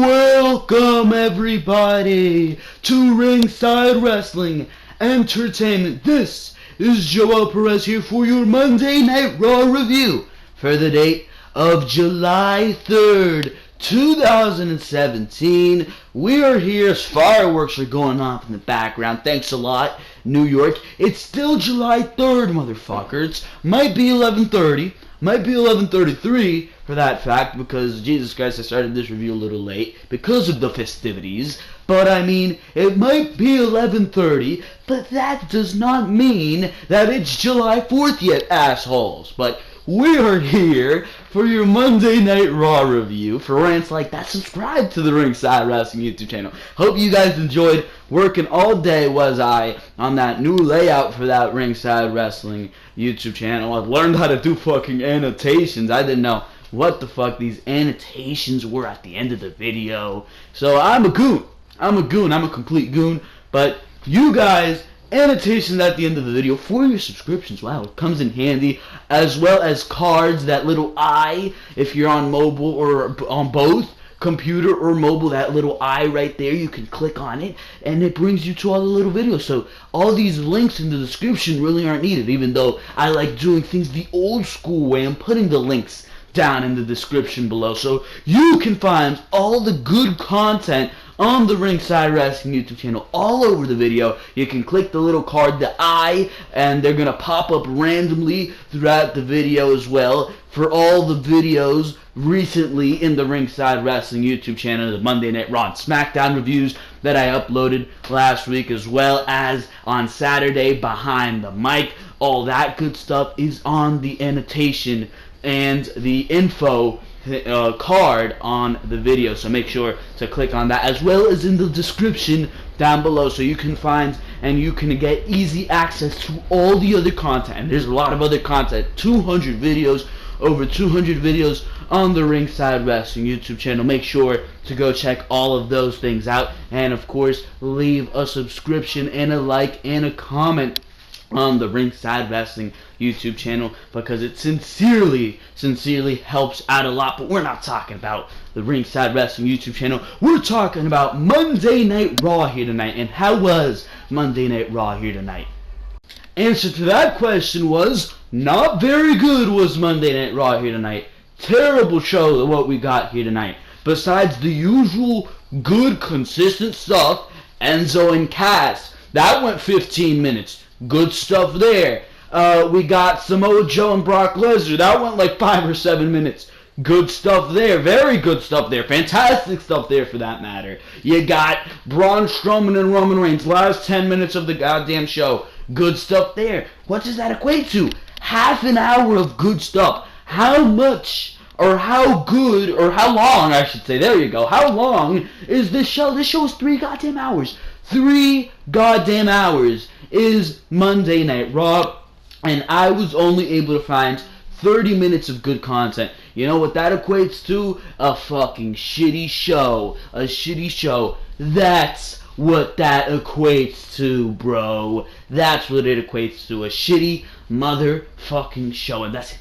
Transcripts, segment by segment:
Welcome everybody to Ringside Wrestling Entertainment. This is Joel Perez here for your Monday Night Raw review for the date of July 3rd, 2017. We are here as fireworks are going off in the background. Thanks a lot, New York. It's still July 3rd, motherfuckers. Might be 11:30. Might be 11:33 for that fact, because Jesus Christ, I started this review a little late because of the festivities. But I mean, it might be 11:30, but that does not mean that it's July 4th yet, assholes. But we are here for your Monday Night Raw review. For rants like that, subscribe to the Ringside Wrestling YouTube channel. Hope you guys enjoyed working all day, was I, on that new layout for that Ringside Wrestling YouTube channel. I've learned how to do fucking annotations. I didn't know what the fuck these annotations were at the end of the video. So I'm a goon. I'm a complete goon. But you guys, annotations at the end of the video for your subscriptions. Wow, it comes in handy. As well as cards, that little eye, if you're on mobile or on both computer or mobile, that little eye right there, you can click on it and it brings you to all the little videos. So all these links in the description really aren't needed, even though I like doing things the old school way. I'm putting the links down in the description below so you can find all the good content on the Ringside Wrestling YouTube channel all over the video. You can click the little card, the eye, and they're gonna pop up randomly throughout the video as well for all the videos recently in the Ringside Wrestling YouTube channel, the Monday Night Raw and Smackdown reviews that I uploaded last week, as well as on Saturday Behind the Mic. All that good stuff is on the annotation and the info card on the video, so make sure to click on that, as well as in the description down below, so you can find and you can get easy access to all the other content. And there's a lot of other content, 200 videos, over 200 videos on the Ringside Wrestling YouTube channel. Make sure to go check all of those things out, and of course leave a subscription and a like and a comment on the Ringside Wrestling YouTube channel, because it sincerely helps out a lot. But we're not talking about the Ringside Wrestling YouTube channel. We're talking about Monday Night Raw here tonight. And how was Monday Night Raw here tonight? Answer to that question was not very good. Was Monday Night Raw here tonight? Terrible show what we got here tonight. Besides the usual good consistent stuff, Enzo and Cass, that went 15 minutes. Good stuff there. We got Samoa Joe and Brock Lesnar. That went like 5 or 7 minutes. Good stuff there. Very good stuff there. Fantastic stuff there, for that matter. You got Braun Strowman and Roman Reigns. Last 10 minutes of the goddamn show. Good stuff there. What does that equate to? Half an hour of good stuff. How much, or how good, or how long, I should say. There you go. How long is this show? This show is 3 goddamn hours. 3 goddamn hours is Monday Night Raw, and I was only able to find 30 minutes of good content. You know what that equates to? A fucking shitty show. A shitty show. That's what that equates to, bro. That's what it equates to. A shitty motherfucking show. And that's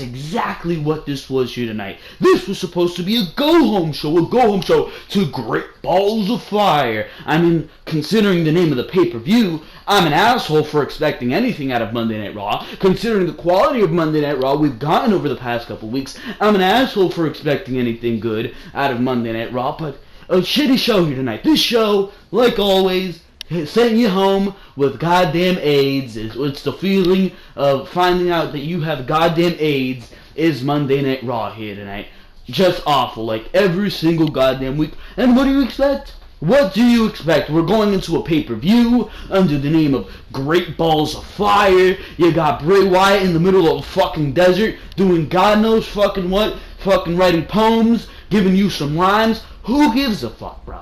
exactly what this was here tonight. This was supposed to be a go-home show to Great Balls of Fire. I mean, considering the name of the pay-per-view, I'm an asshole for expecting anything out of Monday Night Raw. Considering the quality of Monday Night Raw we've gotten over the past couple weeks, I'm an asshole for expecting anything good out of Monday Night Raw. But a shitty show here tonight. This show, like always, sending you home with goddamn AIDS. It's the feeling of finding out that you have goddamn AIDS is Monday Night Raw here tonight. Just awful, like every single goddamn week. And what do you expect? What do you expect? We're going into a pay-per-view under the name of Great Balls of Fire. You got Bray Wyatt in the middle of a fucking desert doing God knows fucking what, fucking writing poems, giving you some rhymes. Who gives a fuck, bro?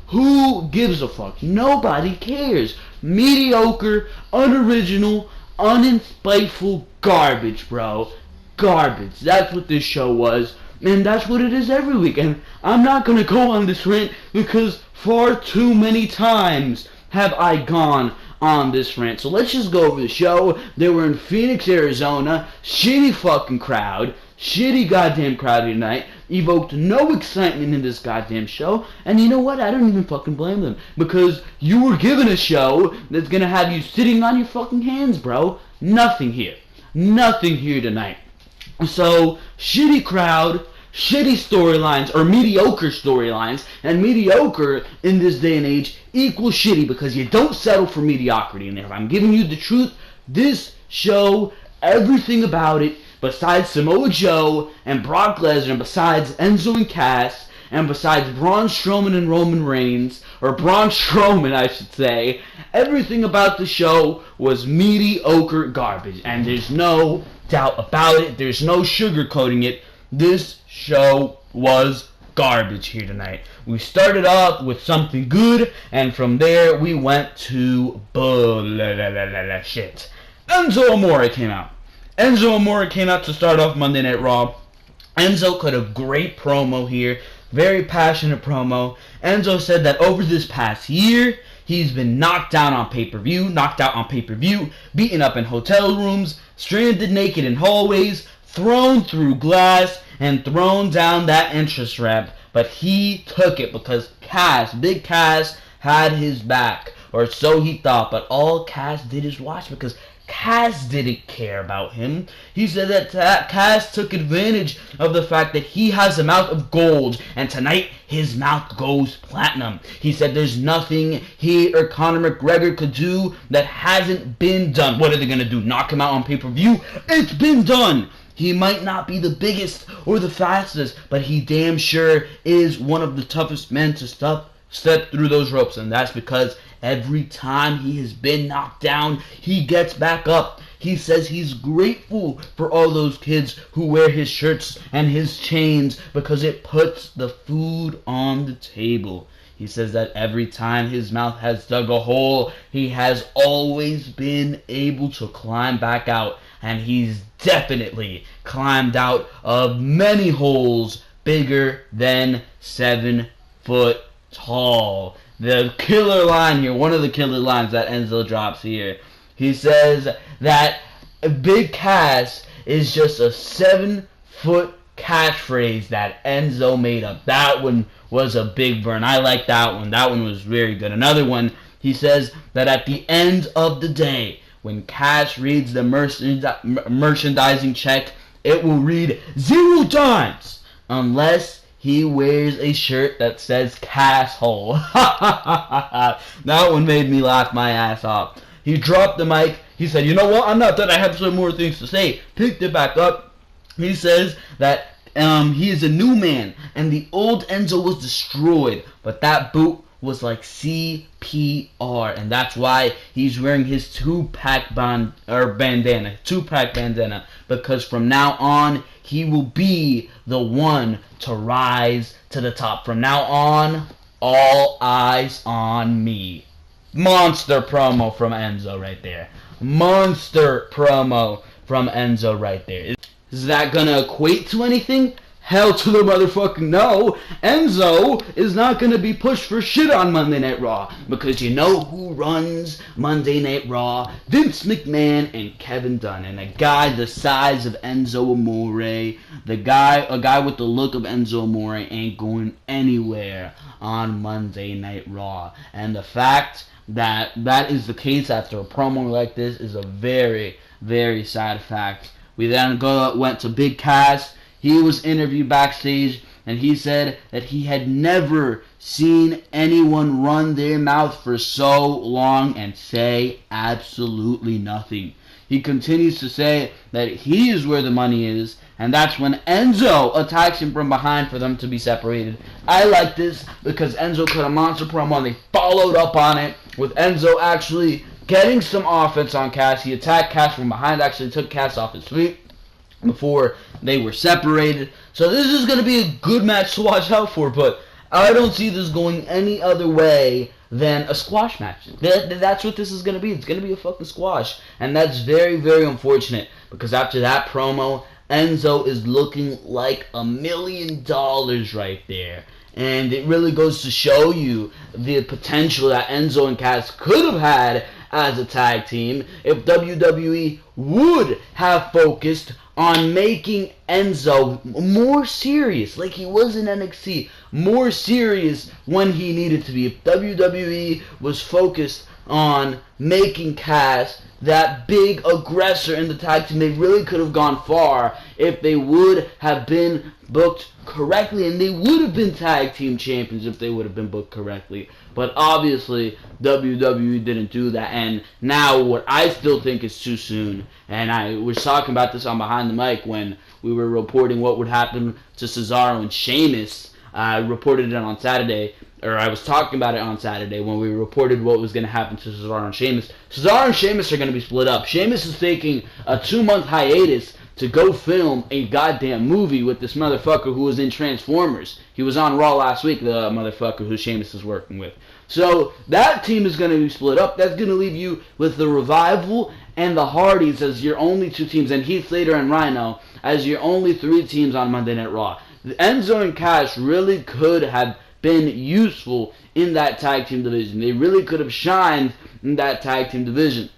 Who gives a fuck? Nobody cares. Mediocre, unoriginal, uninspiteful garbage, bro. Garbage. That's what this show was. And that's what it is every week. And I'm not going to go on this rant because far too many times have I gone on this rant. So let's just go over the show. They were in Phoenix, Arizona. Shitty fucking crowd. Shitty goddamn crowd tonight. evoked no excitement in this goddamn show. And you know what? I don't even fucking blame them. Because you were given a show that's gonna have you sitting on your fucking hands, bro. Nothing here. Nothing here tonight. So, shitty crowd, shitty storylines, or mediocre storylines, and mediocre in this day and age equals shitty because you don't settle for mediocrity. And if I'm giving you the truth, this show, everything about it, besides Samoa Joe and Brock Lesnar, besides Enzo and Cass, and besides Braun Strowman and Roman Reigns, or Braun Strowman I should say, everything about the show was mediocre garbage. And there's no doubt about it, there's no sugarcoating it, this show was garbage here tonight. We started off with something good, and from there we went to shit. Enzo Amore came out. Enzo Amore came out to start off Monday Night Raw. Enzo cut a great promo here. Very passionate promo. Enzo said that over this past year, he's been knocked out on pay-per-view, beaten up in hotel rooms, stranded naked in hallways, thrown through glass, and thrown down that entrance ramp. But he took it because Cass, Big Cass, had his back. Or so he thought. But all Cass did is watch because Cass didn't care about him. He said that Cass took advantage of the fact that he has a mouth of gold, and tonight his mouth goes platinum. He said there's nothing he or Conor McGregor could do that hasn't been done. What are they going to do, knock him out on pay-per-view? It's been done. He might not be the biggest or the fastest, but he damn sure is one of the toughest men to step through those ropes, and that's because every time he has been knocked down, he gets back up. He says he's grateful for all those kids who wear his shirts and his chains because it puts the food on the table. He says that every time his mouth has dug a hole, he has always been able to climb back out. And he's definitely climbed out of many holes bigger than 7 foot tall. The killer line here, one of the killer lines that Enzo drops here. He says that Big Cass is just a 7 foot catchphrase that Enzo made up. That one was a big burn. I like that one. That one was very good. Another one, he says that at the end of the day, when Cass reads the merchandising check, it will read 0 dimes unless he wears a shirt that says Casshole. That one made me laugh my ass off. He dropped the mic. He said, you know what? I'm not done. I have some more things to say. Picked it back up. He says that he is a new man, and the old Enzo was destroyed, but that boot was like CPR, and that's why he's wearing his two-pack bandana, because from now on, he will be the one to rise to the top. From now on, all eyes on me. Monster promo from Enzo right there. Monster promo from Enzo right there. Is that gonna equate to anything? Hell to the motherfucking no. Enzo is not going to be pushed for shit on Monday Night Raw. Because you know who runs Monday Night Raw? Vince McMahon and Kevin Dunn. And a guy the size of Enzo Amore, a guy with the look of Enzo Amore ain't going anywhere on Monday Night Raw. And the fact that that is the case after a promo like this is a very, very sad fact. We then went to Big Cass. He was interviewed backstage, and he said that he had never seen anyone run their mouth for so long and say absolutely nothing. He continues to say that he is where the money is, and that's when Enzo attacks him from behind for them to be separated. I like this because Enzo cut a monster promo, and they followed up on it with Enzo actually getting some offense on Cass. He attacked Cass from behind, actually took Cass off his feet before they were separated. So this is going to be a good match to watch out for, but I don't see this going any other way than a squash match. That's what this is going to be. It's going to be a fucking squash. And that's very, very unfortunate, because after that promo, Enzo is looking like $1 million right there. And it really goes to show you the potential that Enzo and Cass could have had as a tag team if WWE would have focused on making Enzo more serious, like he was in NXT, more serious when he needed to be. If WWE was focused on making Cass that big aggressor in the tag team, they really could have gone far if they would have been booked correctly, and they would have been tag team champions if they would have been booked correctly. But obviously, WWE didn't do that, and now what I still think is too soon, and I was talking about this on Behind the Mic when we were reporting what would happen to Cesaro and Sheamus. I reported it on Saturday, or I was talking about it on Saturday when we reported what was going to happen to Cesaro and Sheamus. Cesaro and Sheamus are going to be split up. Sheamus is taking a 2-month hiatus to go film a goddamn movie with this motherfucker who was in Transformers. He was on Raw last week, the motherfucker who Sheamus is working with. So that team is going to be split up. That's going to leave you with the Revival and the Hardys as your only 2 teams, and Heath Slater and Rhino as your only 3 teams on Monday Night Raw. Enzo and Cass really could have been useful in that tag team division. They really could have shined in that tag team division.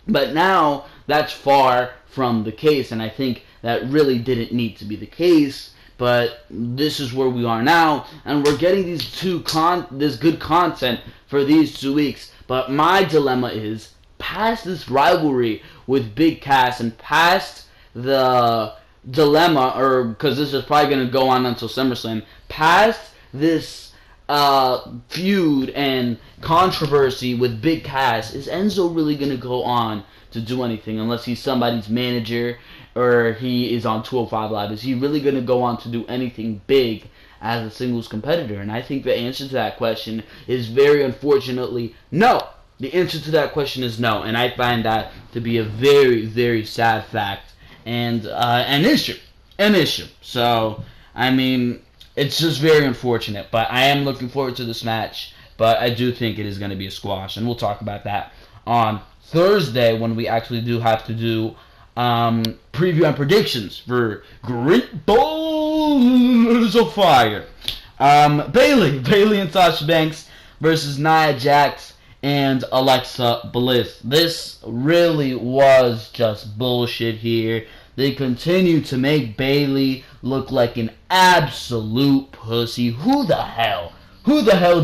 But now that's far from the case, and I think that really didn't need to be the case. But this is where we are now, and we're getting this good content for these 2 weeks. But my dilemma is, past this rivalry with Big Cass and past the dilemma, or because this is probably going to go on until SummerSlam, past this feud and controversy with Big Cass, is Enzo really going to go on to do anything unless he's somebody's manager or he is on 205 Live? Is he really going to go on to do anything big as a singles competitor? And I think the answer to that question is very unfortunately no. The answer to that question is no, and I find that to be a very, very sad fact and an issue. So, I mean, it's just very unfortunate, but I am looking forward to this match, but I do think it is going to be a squash, and we'll talk about that on Thursday when we actually do have to do preview and predictions for Great Balls of Fire. Bayley and Sasha Banks versus Nia Jax and Alexa Bliss. This really was just bullshit here. They continue to make Bayley look like an absolute pussy. Who the hell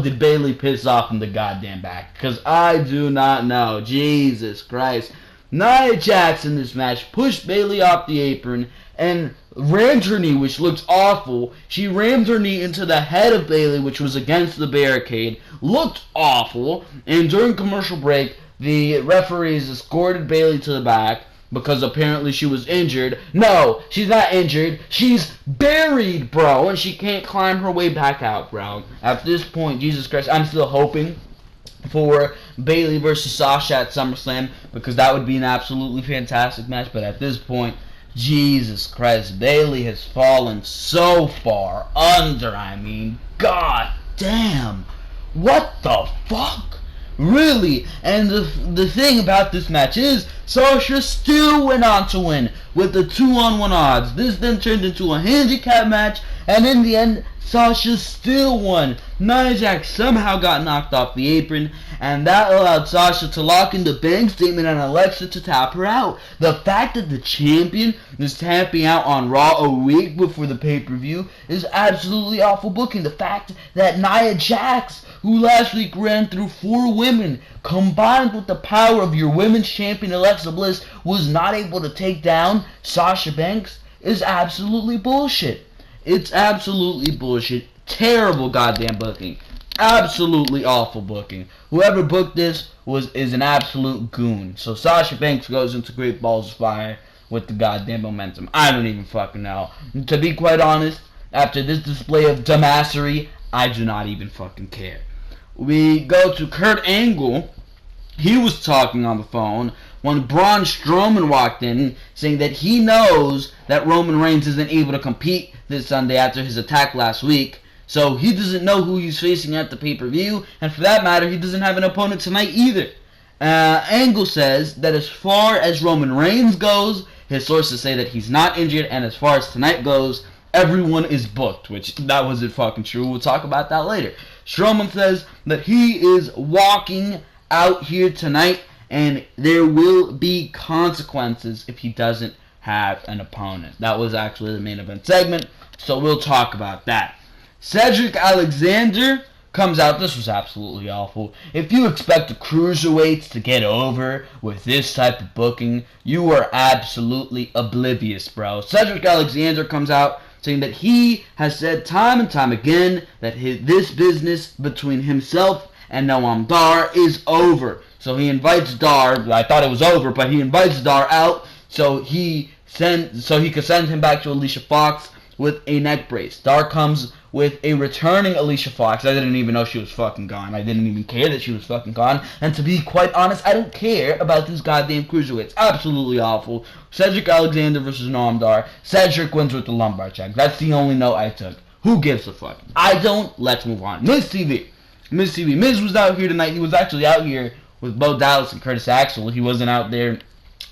did Bayley piss off in the goddamn back? Because I do not know. Jesus Christ. Nia Jax in this match pushed Bayley off the apron and rammed her knee, which looked awful. She rammed her knee into the head of Bayley, which was against the barricade. Looked awful. And during commercial break, the referees escorted Bayley to the back because apparently she was injured. No, she's not injured. She's buried, bro, and she can't climb her way back out, bro. At this point, Jesus Christ, I'm still hoping for Bayley versus Sasha at SummerSlam because that would be an absolutely fantastic match. But at this point, Jesus Christ, Bayley has fallen so far under. I mean, god damn. What the fuck? Really? And the thing about this match is Sasha still went on to win with the 2-on-1 odds. This then turned into a handicap match, and in the end, Sasha still won. Nia Jax somehow got knocked off the apron, and that allowed Sasha to lock in the bank statement and Alexa to tap her out. The fact that the champion is tapping out on Raw a week before the pay-per-view is absolutely awful booking. The fact that Nia Jax, who last week ran through 4 women, combined with the power of your women's champion Alexa Bliss, was not able to take down Sasha Banks is absolutely bullshit. It's absolutely bullshit. Terrible goddamn booking. Absolutely awful booking. Whoever booked this is an absolute goon. So Sasha Banks goes into Great Balls of Fire with the goddamn momentum. I don't even fucking know. To be quite honest, after this display of dumbassery, I do not even fucking care. We go to Kurt Angle. He was talking on the phone when Braun Strowman walked in, saying that he knows that Roman Reigns isn't able to compete this Sunday after his attack last week. So he doesn't know who he's facing at the pay-per-view, and for that matter, he doesn't have an opponent tonight either. Angle says that as far as Roman Reigns goes, his sources say that he's not injured, and as far as tonight goes, everyone is booked, which that wasn't fucking true. We'll talk about that later. Strowman says that he is walking out here tonight and there will be consequences if he doesn't have an opponent. That was actually the main event segment, so we'll talk about that. Cedric Alexander comes out. This was absolutely awful. If you expect the cruiserweights to get over with this type of booking, you are absolutely oblivious, bro. Cedric Alexander comes out saying that he has said time and time again that this business between himself and Noam Dar is over. So he invites Dar. I thought it was over, but he invites Dar out so he could send him back to Alicia Fox with a neck brace. Dar comes with a returning Alicia Fox. I didn't even know she was fucking gone. I didn't even care that she was fucking gone. And to be quite honest, I don't care about these goddamn cruiserweights. Absolutely awful. Cedric Alexander versus Noam Dar. Cedric wins with the lumbar check. That's the only note I took. Who gives a fuck? I don't. Let's move on. Miz TV. Miz was out here tonight. He was actually out here with Bo Dallas and Curtis Axel. He wasn't out there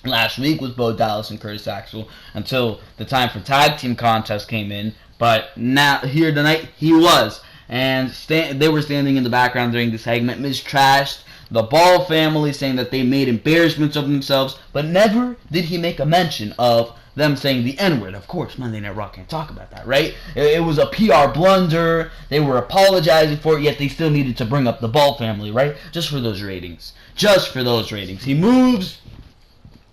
last week with Bo Dallas and Curtis Axel until the time for tag team contest came in. But now, here tonight, he was. And they were standing in the background during the segment. Miz trashed the Ball family, saying that they made embarrassments of themselves. But never did he make a mention of them saying the N-word. Of course, Monday Night Raw can't talk about that, right? It was a PR blunder. They were apologizing for it, yet they still needed to bring up the Ball family, right? Just for those ratings. Just for those ratings. He moves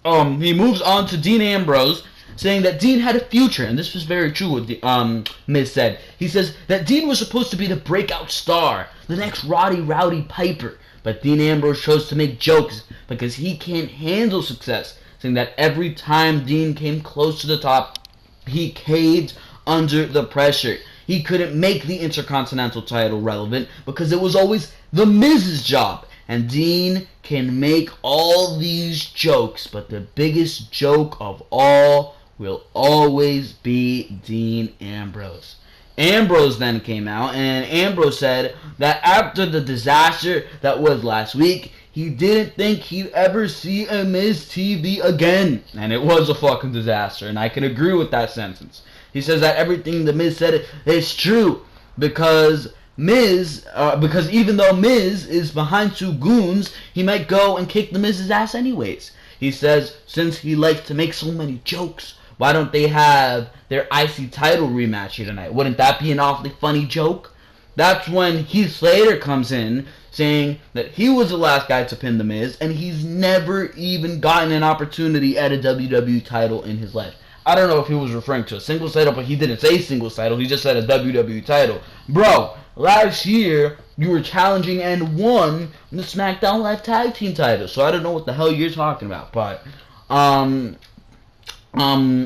on to Dean Ambrose, saying that Dean had a future, and this was very true what Miz said. He says that Dean was supposed to be the breakout star, the next Rowdy Piper, but Dean Ambrose chose to make jokes because he can't handle success, saying that every time Dean came close to the top, he caved under the pressure. He couldn't make the Intercontinental title relevant because it was always the Miz's job. And Dean can make all these jokes, but the biggest joke of all will always be Dean Ambrose. Ambrose then came out, and Ambrose said that after the disaster that was last week, he didn't think he'd ever see a Miz TV again. And it was a fucking disaster, and I can agree with that sentence. He says that everything the Miz said is true, because even though Miz is behind two goons, he might go and kick the Miz's ass anyways. He says since he likes to make so many jokes, why don't they have their IC title rematch here tonight? Wouldn't that be an awfully funny joke? That's when Heath Slater comes in, saying that he was the last guy to pin the Miz, and he's never even gotten an opportunity at a WWE title in his life. I don't know if he was referring to a singles title, but he didn't say singles title. He just said a WWE title. Bro, last year, you were challenging and won the Smackdown Live Tag Team title. So I don't know what the hell you're talking about. But,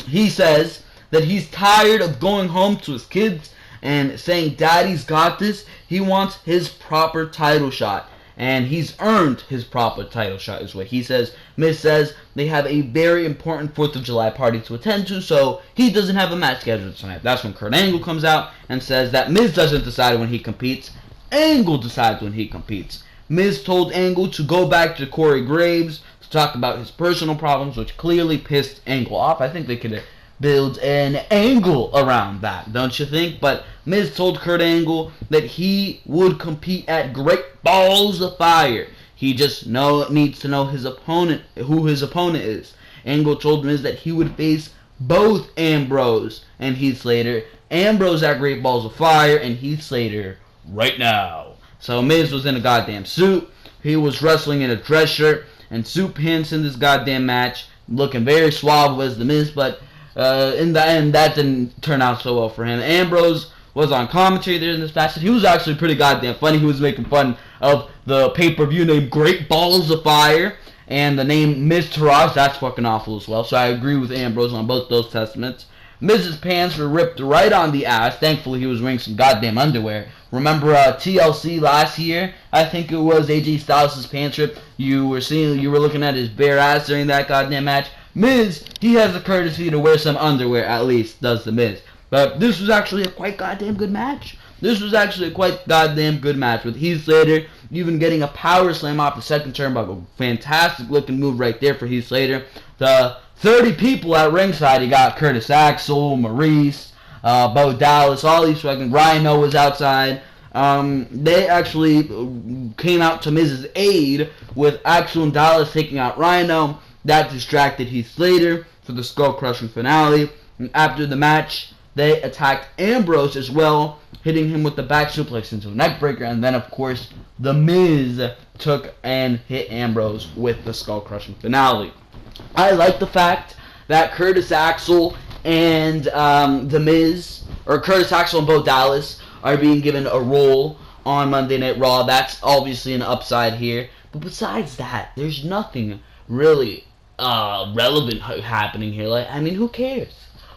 he says that he's tired of going home to his kids and saying, Daddy's got this. He wants his proper title shot. And he's earned his proper title shot is what he says. Miz says they have a very important 4th of July party to attend to, so he doesn't have a match scheduled tonight. That's when Kurt Angle comes out and says that Miz doesn't decide when he competes. Angle decides when he competes. Miz told Angle to go back to Corey Graves to talk about his personal problems, which clearly pissed Angle off. I think they could build an angle around that, don't you think? But Miz told Kurt Angle that he would compete at Great Balls of Fire. He just needs to know who his opponent is. Angle told Miz that he would face both Ambrose and Heath Slater. Ambrose at Great Balls of Fire and Heath Slater right now. So Miz was in a goddamn suit. He was wrestling in a dress shirt and suit pants in this goddamn match, looking very suave as the Miz, but in the end, that didn't turn out so well for him. Ambrose was on commentary there in this match. He was actually pretty goddamn funny. He was making fun of the pay-per-view named Great Balls of Fire and the name Miz Taraj. That's fucking awful as well. So I agree with Ambrose on both those testaments. Miz's pants were ripped right on the ass. Thankfully, he was wearing some goddamn underwear. Remember TLC last year? I think it was AJ Styles' pants ripped. You were looking at his bare ass during that goddamn match. Miz, he has the courtesy to wear some underwear, at least, does the Miz. But this was actually a quite goddamn good match. This was actually a quite goddamn good match with Heath Slater even getting a power slam off the second turnbuckle. Fantastic looking move right there for Heath Slater. The 30 people at ringside, you got Curtis Axel, Maurice, Bo Dallas, all these fucking Rhino was outside. They actually came out to Miz's aid with Axel and Dallas taking out Rhino. That distracted Heath Slater for the skull-crushing finale. And after the match, they attacked Ambrose as well, hitting him with the back suplex into a neckbreaker. And then, of course, The Miz took and hit Ambrose with the skull-crushing finale. I like the fact that Curtis Axel and The Miz, or Curtis Axel and Bo Dallas, are being given a role on Monday Night Raw. That's obviously an upside here. But besides that, there's nothing really relevant happening here. Like, I mean, who cares?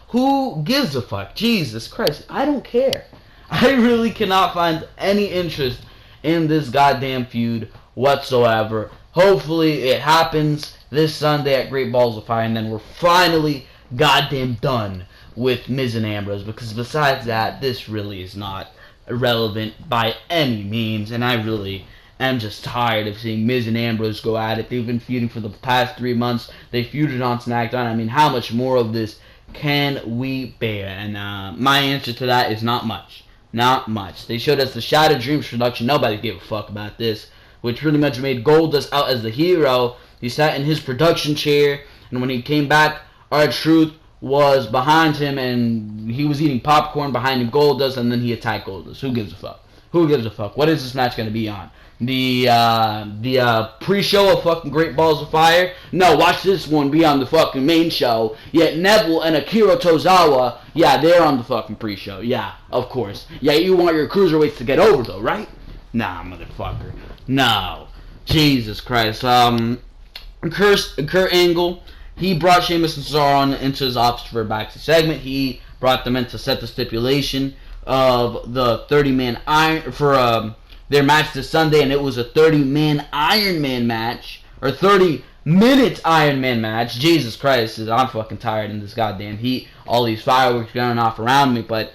Who gives a fuck? Jesus Christ, I don't care. I really cannot find any interest in this goddamn feud whatsoever. Hopefully it happens this Sunday at Great Balls of Fire, and then we're finally goddamn done with Miz and Ambrose, because besides that, this really is not relevant by any means, and I really am just tired of seeing Miz and Ambrose go at it. They've been feuding for the past 3 months. They feuded on Smackdown. I mean, how much more of this can we bear? And my answer to that is not much. Not much. They showed us the Shattered Dreams production. Nobody gave a fuck about this, which pretty much made Goldust out as the hero. He sat in his production chair, and when he came back, R-Truth was behind him, and he was eating popcorn behind him, Goldust, and then he attacked Goldust. Who gives a fuck? Who gives a fuck? What is this match going to be on? The pre-show of fucking Great Balls of Fire? No, watch this one be on the fucking main show. Yet Neville and Akira Tozawa, yeah, they're on the fucking pre-show. Yeah, of course. Yeah, you want your cruiserweights to get over, though, right? Nah, motherfucker. No. Jesus Christ. Kurt Angle, he brought Sheamus and Cesaro into his office for a backstage segment. He brought them in to set the stipulation of the 30-man Iron for their match this Sunday, and it was a 30-man Iron Man match, or 30-minute Iron Man match. Jesus Christ, I'm fucking tired in this goddamn heat. All these fireworks going off around me, but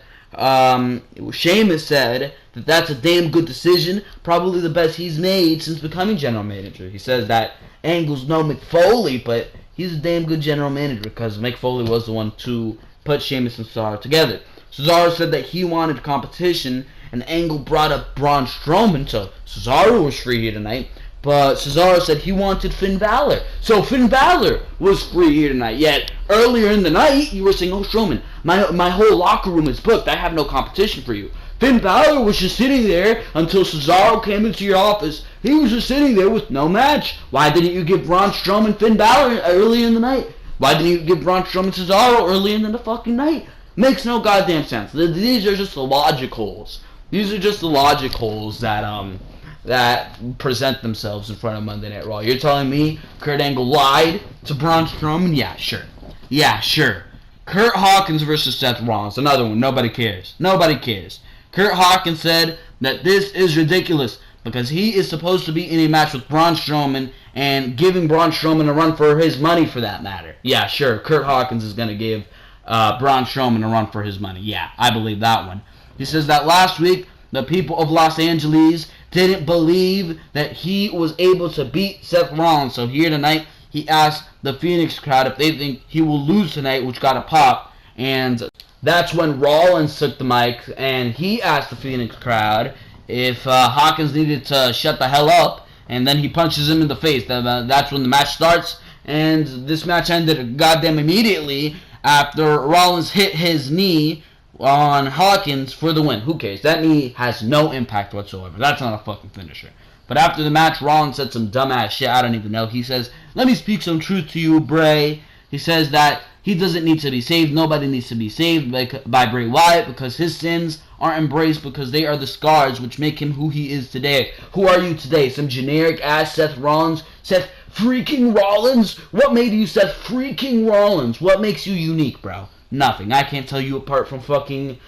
Sheamus said that that's a damn good decision, probably the best he's made since becoming general manager. He says that Angle's no Mick Foley, but he's a damn good general manager because Mick Foley was the one to put Sheamus and Cesaro together. Cesaro said that he wanted competition, and Angle brought up Braun Strowman, so Cesaro was free here tonight. But Cesaro said he wanted Finn Balor, so Finn Balor was free here tonight. Yet earlier in the night, you were saying, "Oh, Strowman, my whole locker room is booked. I have no competition for you." Finn Balor was just sitting there until Cesaro came into your office. He was just sitting there with no match. Why didn't you give Braun Strowman Finn Balor early in the night? Why didn't you give Braun Strowman Cesaro early in the fucking night? Makes no goddamn sense. These are just the logic holes. These are just the logic holes that present themselves in front of Monday Night Raw. You're telling me Kurt Angle lied to Braun Strowman? Yeah, sure. Yeah, sure. Kurt Hawkins versus Seth Rollins. Another one. Nobody cares. Nobody cares. Kurt Hawkins said that this is ridiculous because he is supposed to be in a match with Braun Strowman and giving Braun Strowman a run for his money, for that matter. Yeah, sure. Kurt Hawkins is going to give Braun Strowman a run for his money. Yeah, I believe that one. He says that last week, the people of Los Angeles didn't believe that he was able to beat Seth Rollins. So here tonight, he asked the Phoenix crowd if they think he will lose tonight, which got a pop. And that's when Rollins took the mic, and he asked the Phoenix crowd if Hawkins needed to shut the hell up, and then he punches him in the face. That's when the match starts, and this match ended goddamn immediately after Rollins hit his knee on Hawkins for the win. Who cares? That knee has no impact whatsoever. That's not a fucking finisher. But after the match, Rollins said some dumbass shit. I don't even know. He says, "Let me speak some truth to you, Bray." He says that he doesn't need to be saved. Nobody needs to be saved by Bray Wyatt because his sins aren't embraced because they are the scars which make him who he is today. Who are you today? Some generic ass Seth Rollins? Seth freaking Rollins? What made you Seth freaking Rollins? What makes you unique, bro? Nothing. I can't tell you apart from fucking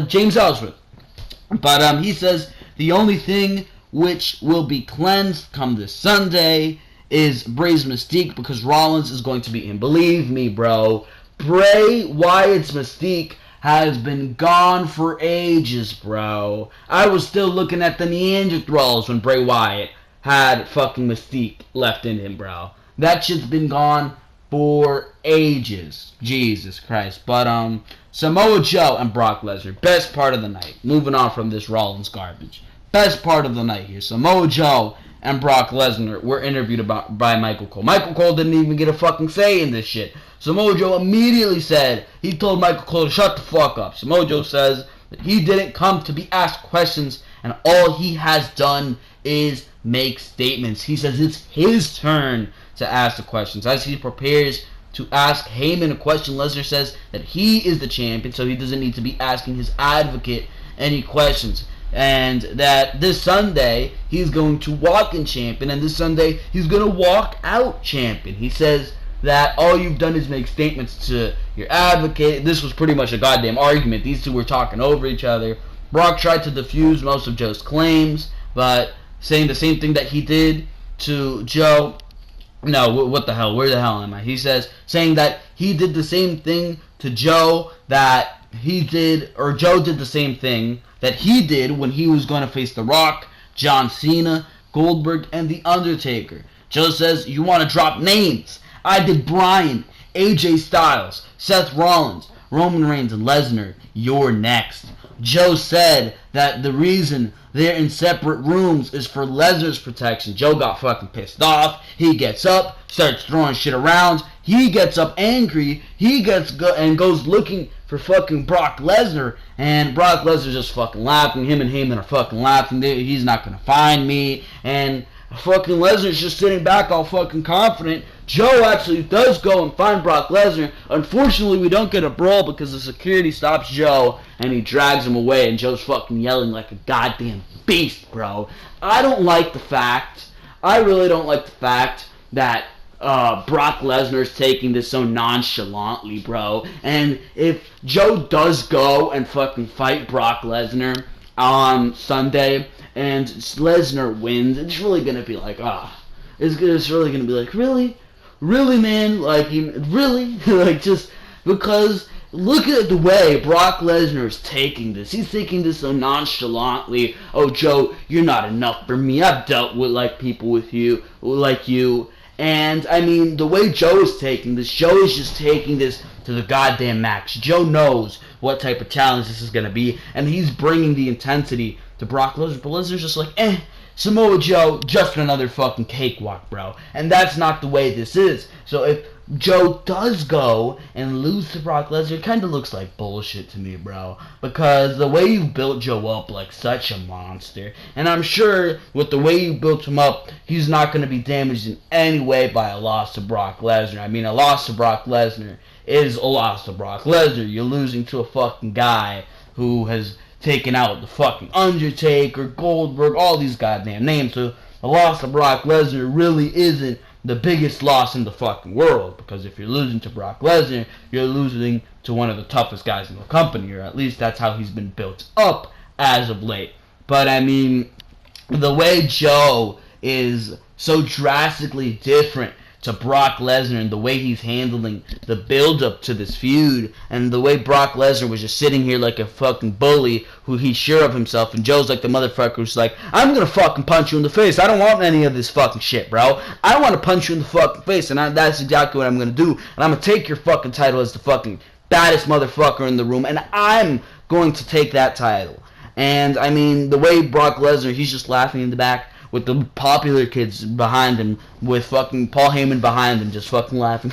James Ellsworth. But he says the only thing which will be cleansed come this Sunday is Bray's mystique because Rollins is going to beat him. Believe me, bro. Bray Wyatt's mystique has been gone for ages, bro. I was still looking at the Neanderthals when Bray Wyatt had fucking mystique left in him, bro. That shit's been gone for ages. Jesus Christ. But, Samoa Joe and Brock Lesnar, best part of the night. Moving on from this Rollins garbage. Best part of the night here. Samoa Joe and Brock Lesnar were interviewed by Michael Cole. Michael Cole didn't even get a fucking say in this shit. Samoa Joe immediately said, he told Michael Cole to shut the fuck up. Samoa Joe says that he didn't come to be asked questions, and all he has done is make statements. He says it's his turn to ask the questions. As he prepares to ask Heyman a question, Lesnar says that he is the champion, so he doesn't need to be asking his advocate any questions. And that this Sunday, he's going to walk in champion, and this Sunday, he's going to walk out champion. He says that all you've done is make statements to your advocate. This was pretty much a goddamn argument. These two were talking over each other. Brock tried to defuse most of Joe's claims, but saying the same thing that he did to Joe. No, what the hell? Where the hell am I? He says, saying that he did the same thing to Joe that he did, or Joe did the same thing that he did when he was going to face The Rock, John Cena, Goldberg, and The Undertaker. Joe says, you want to drop names? I did Bryan, AJ Styles, Seth Rollins, Roman Reigns, and Lesnar. You're next. Joe said that the reason they're in separate rooms is for Lesnar's protection. Joe got fucking pissed off. He gets up, starts throwing shit around. He gets up angry. He goes looking for fucking Brock Lesnar. And Brock Lesnar's just fucking laughing. Him and Heyman are fucking laughing. He's not gonna find me. And fucking Lesnar's just sitting back all fucking confident. Joe actually does go and find Brock Lesnar. Unfortunately, we don't get a brawl because the security stops Joe and he drags him away, and Joe's fucking yelling like a goddamn beast, bro. I really don't like the fact that Brock Lesnar's taking this so nonchalantly, bro. And if Joe does go and fucking fight Brock Lesnar on Sunday and Lesnar wins, it's really gonna be like, it's really gonna be like, really, man, like, really, like, just because look at the way Brock Lesnar is taking this. He's taking this so nonchalantly. Oh, Joe, you're not enough for me. I've dealt with like people with you, like you. And I mean, the way Joe is taking this, Joe is just taking this to the goddamn max. Joe knows what type of challenge this is gonna be, and he's bringing the intensity to Brock Lesnar. But Lesnar's just like, Samoa Joe, just another fucking cakewalk, bro. And that's not the way this is. So if Joe does go and lose to Brock Lesnar, it kind of looks like bullshit to me, bro. Because the way you built Joe up like such a monster, and I'm sure with the way you built him up, he's not going to be damaged in any way by a loss to Brock Lesnar. I mean, a loss to Brock Lesnar is a loss to Brock Lesnar. You're losing to a fucking guy who has taken out the fucking Undertaker, Goldberg, all these goddamn names. So the loss to Brock Lesnar really isn't the biggest loss in the fucking world, because if you're losing to Brock Lesnar, you're losing to one of the toughest guys in the company, or at least that's how he's been built up as of late. But I mean, the way Joe is so drastically different to Brock Lesnar, and the way he's handling the build-up to this feud, and the way Brock Lesnar was just sitting here like a fucking bully who he's sure of himself, and Joe's like the motherfucker who's like, I'm gonna fucking punch you in the face. I don't want any of this fucking shit, bro. I want to punch you in the fucking face, and that's exactly what I'm gonna do, and I'm gonna take your fucking title as the fucking baddest motherfucker in the room, and I'm going to take that title. And I mean, the way Brock Lesnar, he's just laughing in the back with the popular kids behind him, with fucking Paul Heyman behind him, just fucking laughing.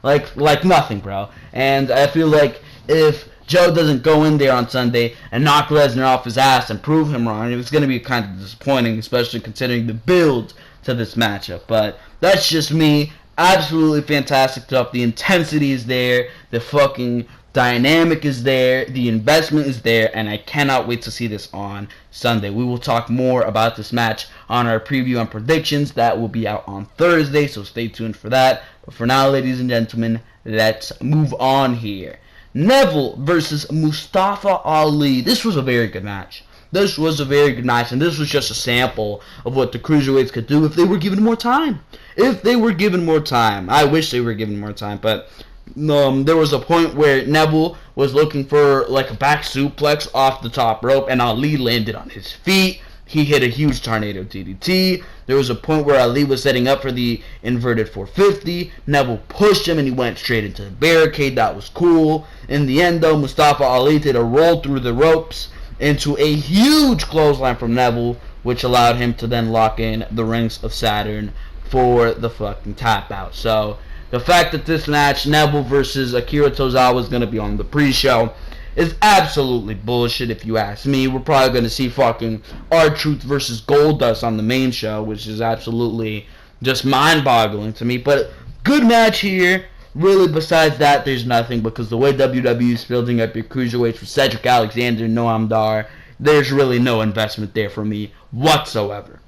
like nothing, bro. And I feel like if Joe doesn't go in there on Sunday and knock Lesnar off his ass and prove him wrong, it's going to be kind of disappointing, especially considering the build to this matchup. But that's just me. Absolutely fantastic stuff. The intensity is there. The fucking dynamic is there, the investment is there, and I cannot wait to see this on Sunday. We will talk more about this match on our preview and predictions. That will be out on Thursday, so stay tuned for that. But for now, ladies and gentlemen, let's move on here. Neville versus Mustafa Ali. This was a very good match. This was a very good match, and this was just a sample of what the Cruiserweights could do if they were given more time. If they were given more time. I wish they were given more time, but there was a point where Neville was looking for like a back suplex off the top rope, and Ali landed on his feet, He hit a huge tornado DDT. There was a point where Ali was setting up for the inverted 450. Neville pushed him and he went straight into the barricade. That was cool. In the end, though, Mustafa Ali did a roll through the ropes into a huge clothesline from Neville, which allowed him to then lock in the Rings of Saturn for the fucking tap out. So the fact that this match, Neville versus Akira Tozawa, is going to be on the pre-show is absolutely bullshit if you ask me. We're probably going to see fucking R-Truth versus Goldust on the main show, which is absolutely just mind-boggling to me. But good match here. Really, besides that, there's nothing, because the way WWE is building up your cruiserweights with Cedric Alexander and Noam Dar, there's really no investment there for me whatsoever.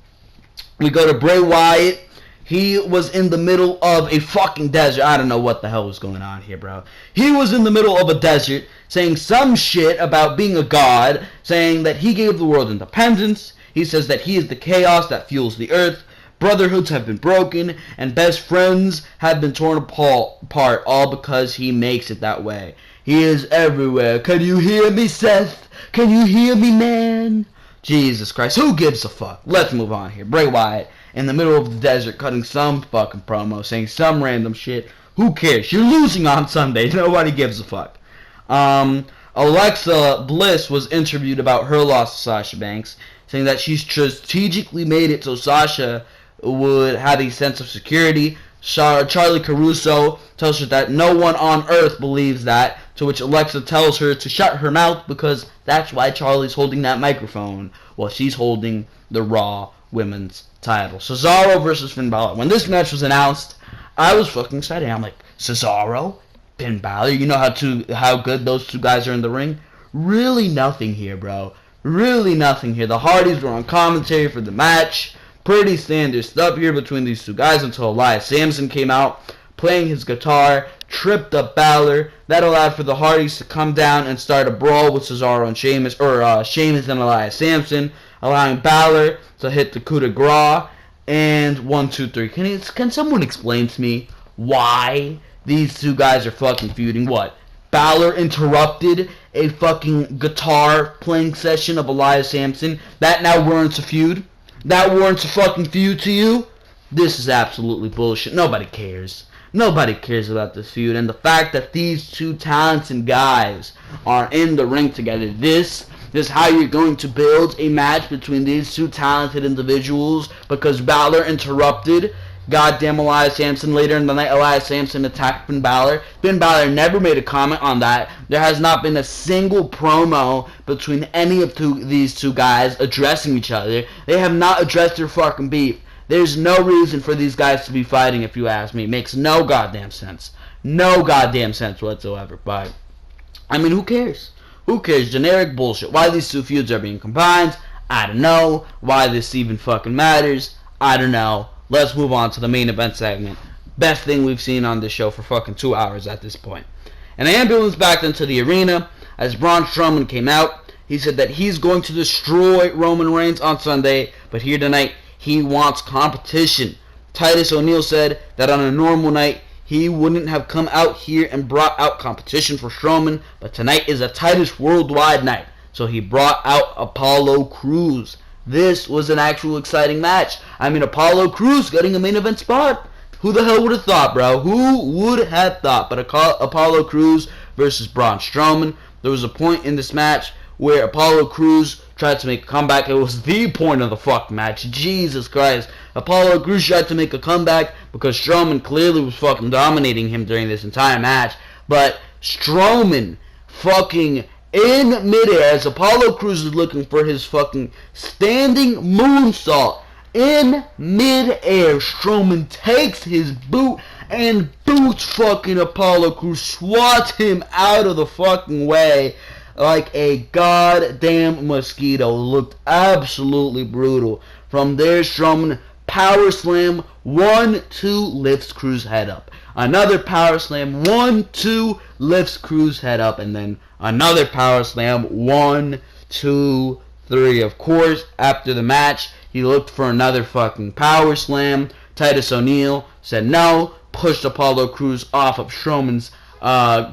We go to Bray Wyatt. He was in the middle of a fucking desert. I don't know what the hell was going on here, bro. He was in the middle of a desert saying some shit about being a god, saying that he gave the world independence. He says that he is the chaos that fuels the earth. Brotherhoods have been broken, and best friends have been torn apart, all because he makes it that way. He is everywhere. Can you hear me, Seth? Can you hear me, man? Jesus Christ, who gives a fuck? Let's move on here. Bray Wyatt in the middle of the desert cutting some fucking promo, saying some random shit. Who cares? You're losing on Sunday. Nobody gives a fuck. Alexa Bliss was interviewed about her loss to Sasha Banks, saying that she's strategically made it so Sasha would have a sense of security. Charlie Caruso tells her that no one on earth believes that, to which Alexa tells her to shut her mouth because that's why Charlie's holding that microphone while she's holding the Raw Women's title. Cesaro versus Finn Balor. When this match was announced, I was fucking excited. I'm like, Cesaro? Finn Balor? You know how good those two guys are in the ring? Really nothing here, bro. Really nothing here. The Hardys were on commentary for the match. Pretty standard stuff here between these two guys until Elias Samson came out playing his guitar, tripped up Balor. That allowed for the Hardys to come down and start a brawl with Cesaro and Sheamus, or Sheamus and Elias Samson, allowing Balor to hit the coup de grace. And 1, 2, 3. Can someone explain to me why these two guys are fucking feuding? What? Balor interrupted a fucking guitar playing session of Elias Samson. That now warrants a feud? That warrants a fucking feud to you? This is absolutely bullshit. Nobody cares. Nobody cares about this feud. And the fact that these two talented guys are in the ring together, this is how you're going to build a match between these two talented individuals, because Balor interrupted goddamn Elias Samson later in the night. Elias Samson attacked Finn Balor. Finn Balor never made a comment on that. There has not been a single promo between any of these two guys addressing each other. They have not addressed their fucking beef. There's no reason for these guys to be fighting, if you ask me. It makes no goddamn sense. No goddamn sense whatsoever. But, I mean, who cares? Who cares? Generic bullshit. Why these two feuds are being combined, I don't know. Why this even fucking matters, I don't know. Let's move on to the main event segment. Best thing we've seen on this show for fucking 2 hours at this point. An ambulance backed into the arena as Braun Strowman came out. He said that he's going to destroy Roman Reigns on Sunday, but here tonight, he wants competition. Titus O'Neil said that on a normal night, he wouldn't have come out here and brought out competition for Strowman, but tonight is a Titus Worldwide night, so he brought out Apollo Crews. This was an actual exciting match. I mean, Apollo Crews getting a main event spot. Who the hell would have thought, bro? Who would have thought? But Apollo Crews versus Braun Strowman. There was a point in this match where Apollo Crews tried to make a comeback. It was the point of the fucking match. Jesus Christ. Apollo Crews tried to make a comeback because Strowman clearly was fucking dominating him during this entire match. But Strowman fucking in midair, as Apollo Crews is looking for his fucking standing moonsault, in midair, Strowman takes his boot and boots fucking Apollo Crews, swats him out of the fucking way like a goddamn mosquito. Looked absolutely brutal. From there, Strowman power slam, 1, 2, lifts Crews head up. Another power slam, 1, 2, lifts Crews head up, and then another power slam, 1, 2, 3. Of course, after the match, he looked for another fucking power slam. Titus O'Neil said no, pushed Apollo Crews off of Strowman's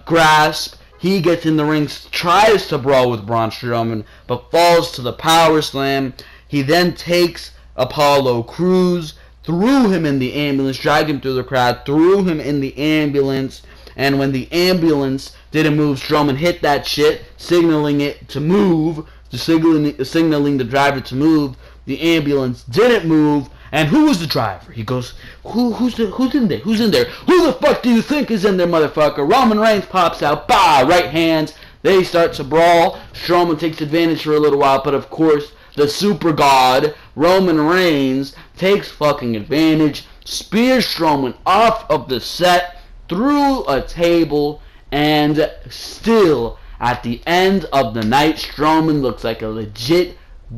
grasp. He gets in the ring, tries to brawl with Braun Strowman, but falls to the power slam. He then takes Apollo Crews, threw him in the ambulance, dragged him through the crowd, threw him in the ambulance, and when the ambulance didn't move, Strowman hit that shit, signaling it to move, signaling the driver to move. The ambulance didn't move, and who was the driver? He goes, who's in there? Who's in there? Who the fuck do you think is in there, motherfucker? Roman Reigns pops out, bah, right hands. They start to brawl. Strowman takes advantage for a little while, but of course, the super god, Roman Reigns, takes fucking advantage, spears Strowman off of the set, through a table, and still, at the end of the night, Strowman looks like a legit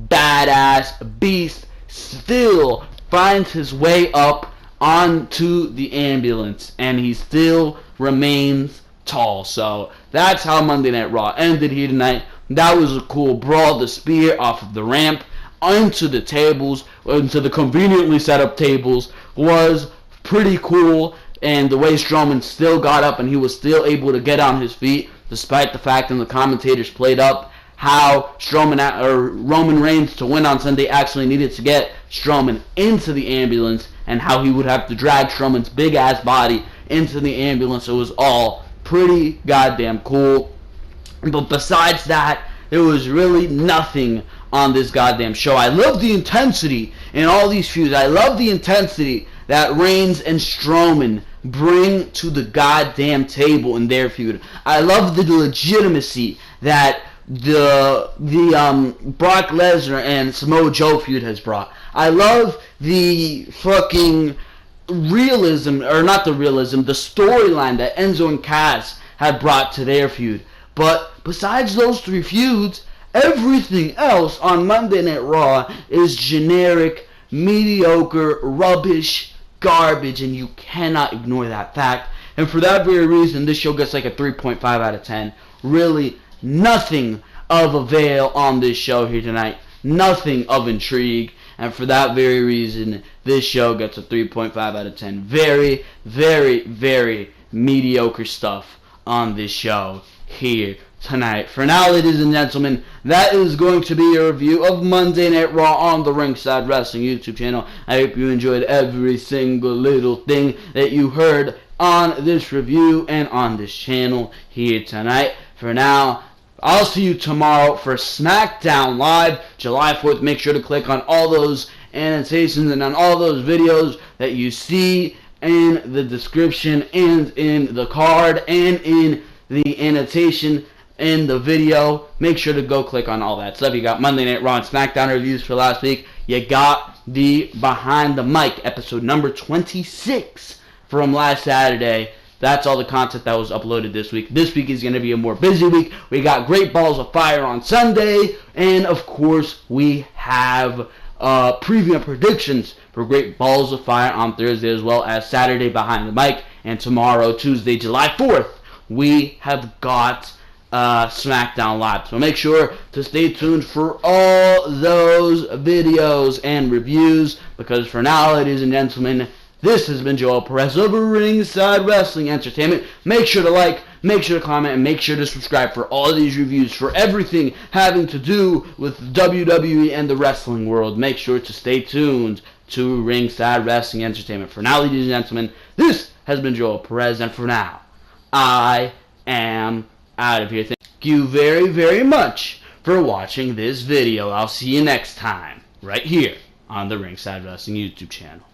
badass beast, still finds his way up onto the ambulance, and he still remains tall. So that's how Monday Night Raw ended here tonight. That was a cool brawl. The spear off of the ramp onto the tables, into the conveniently set up tables, was pretty cool. And the way Strowman still got up and he was still able to get on his feet, despite the fact that the commentators played up how Roman Reigns to win on Sunday actually needed to get Strowman into the ambulance, and how he would have to drag Strowman's big ass body into the ambulance. It was all pretty goddamn cool. But besides that, there was really nothing on this goddamn show. I love the intensity in all these feuds. I love the intensity that Reigns and Strowman bring to the goddamn table in their feud. I love the legitimacy that the Brock Lesnar and Samoa Joe feud has brought. I love the fucking realism, or not the realism, the storyline that Enzo and Cass had brought to their feud. But besides those three feuds, everything else on Monday Night Raw is generic, mediocre, rubbish, garbage, and you cannot ignore that fact. And for that very reason, this show gets like a 3.5 out of 10. Really, nothing of avail on this show here tonight. Nothing of intrigue. And for that very reason, this show gets a 3.5 out of 10. Very, very, very mediocre stuff on this show here tonight. For now, ladies and gentlemen, that is going to be a review of Monday Night Raw on the Ringside Wrestling YouTube channel. I hope you enjoyed every single little thing that you heard on this review and on this channel here tonight. For now, I'll see you tomorrow for Smackdown Live, July 4th. Make sure to click on all those annotations and on all those videos that you see in the description and in the card and in the annotation in the video. Make sure to go click on all that stuff. You got Monday Night Raw and Smackdown reviews for last week. You got the Behind the Mic episode number 26 from last Saturday. That's all the content that was uploaded this week. This week is going to be a more busy week. We got Great Balls of Fire on Sunday. And, of course, we have preview and predictions for Great Balls of Fire on Thursday, as well as Saturday Behind the Mic. And tomorrow, Tuesday, July 4th, we have got Smackdown Live. So make sure to stay tuned for all those videos and reviews, because for now, ladies and gentlemen, this has been Joel Perez of Ringside Wrestling Entertainment. Make sure to like, make sure to comment, and make sure to subscribe for all of these reviews for everything having to do with WWE and the wrestling world. Make sure to stay tuned to Ringside Wrestling Entertainment. For now, ladies and gentlemen, this has been Joel Perez, and for now, I am out of here. Thank you very, very much for watching this video. I'll see you next time, right here on the Ringside Wrestling YouTube channel.